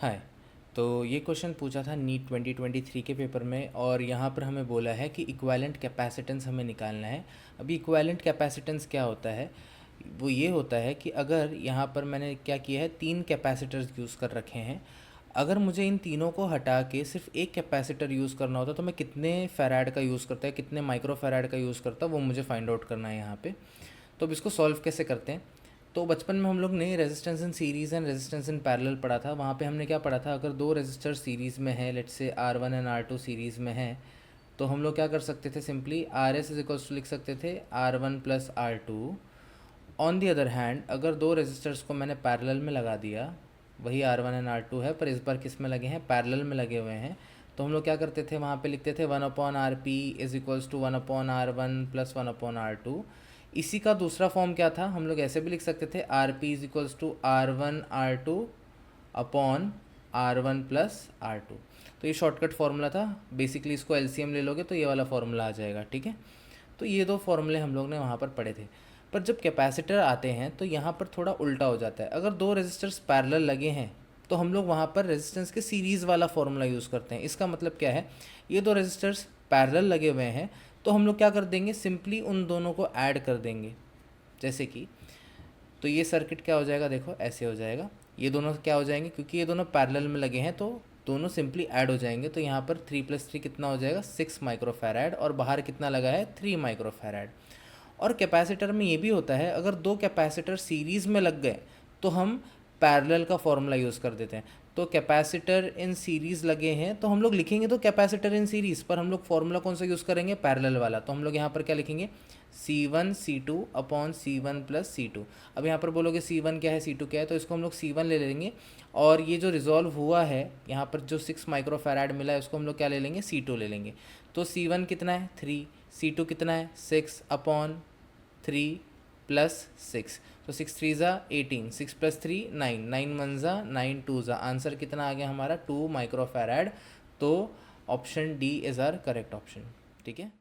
हाय। तो ये क्वेश्चन पूछा था नीट 2023 के पेपर में, और यहाँ पर हमें बोला है कि इक्विवेलेंट कैपेसिटेंस हमें निकालना है। अभी इक्विवेलेंट कैपेसिटेंस क्या होता है? वो ये होता है कि अगर यहाँ पर मैंने क्या किया है, तीन कैपेसिटर्स यूज़ कर रखे हैं। अगर मुझे इन तीनों को हटा के सिर्फ एक कैपेसिटर यूज़ करना होता तो मैं कितने फ़ैराड का यूज़ करता है, कितने माइक्रो फ़ैराड का यूज़ करता, वो मुझे फाइंड आउट करना है यहाँ पे। तो अब इसको सॉल्व कैसे करते हैं? तो बचपन में हम लोग ने resistance in series and resistance in parallel पढ़ा था। वहाँ पे हमने क्या पढ़ा था, अगर दो रेजिस्टर सीरीज़ में है, let's say R1 and R2 series में है, तो हम लोग क्या कर सकते थे, simply R S is equals to लिख सकते थे R1 plus R2। On the other hand, अगर दो रेजिस्टर्स को मैंने पैरेलल में लगा दिया, वही R1 एंड R2 है, पर इस बार किस में लगे हैं, पैरेलल में लगे हुए हैं, तो हम लोग क्या करते थे, वहाँ पे लिखते थे 1/RP is equals to 1/R1 plus 1/R2। इसी का दूसरा फॉर्म क्या था, हम लोग ऐसे भी लिख सकते थे RP is equals to R1 R2 upon R1 plus R2। तो ये शॉर्टकट फार्मूला था। बेसिकली इसको एलसीएम ले लोगे तो ये वाला फार्मूला आ जाएगा, ठीक है। तो ये दो फार्मूले हम लोग ने वहाँ पर पढ़े थे। पर जब कैपेसिटर आते हैं तो यहाँ पर थोड़ा उल्टा हो जाता है। अगर दो रेजिस्टर्स पैरेलल लगे हैं तो हम लोग वहाँ पर रेजिस्टेंस के सीरीज़ वाला फार्मूला यूज़ करते हैं। इसका मतलब क्या है, ये दो रेजिस्टर्स पैरेलल लगे हुए हैं तो हम लोग क्या कर देंगे, सिंपली उन दोनों को ऐड कर देंगे। जैसे कि, तो ये सर्किट क्या हो जाएगा, देखो ऐसे हो जाएगा। ये दोनों क्या हो जाएंगे, क्योंकि ये दोनों पैरेलल में लगे हैं तो दोनों सिंपली ऐड हो जाएंगे। तो यहाँ पर 3 + 3 कितना हो जाएगा, 6 माइक्रोफैराड, और बाहर कितना लगा है, 3 माइक्रोफैराड। और कैपेसिटर में ये भी होता है, अगर दो कैपेसिटर सीरीज़ में लग गए तो हम पैरेलल का फॉर्मूला यूज़ कर देते हैं। तो कैपेसिटर इन सीरीज़ लगे हैं तो हम लोग लिखेंगे तो कैपेसिटर इन सीरीज़, पर हम लोग फॉर्मूला कौन सा यूज़ करेंगे, पैरेलल वाला। तो हम लोग यहाँ पर क्या लिखेंगे, C1 C2 upon C1 plus C2। अब यहाँ पर बोलोगे C1 क्या है, C2 क्या है, तो इसको हम लोग C1 ले लेंगे। और ये जो रिजॉल्व हुआ है यहाँ पर, जो 6 माइक्रोफैराड मिला है, उसको हम लोग क्या ले लेंगे, C2 ले लेंगे। तो C1 कितना है, 3, C2 कितना है, 6 अपॉन 3 प्लस 6। तो 6 3 ज़ा 18, 6 + 3 9, 9 1 ज़ा 9 2 ज़ा, आंसर कितना आ गया हमारा, 2 माइक्रोफैराड। तो option D is our correct option, ठीक है।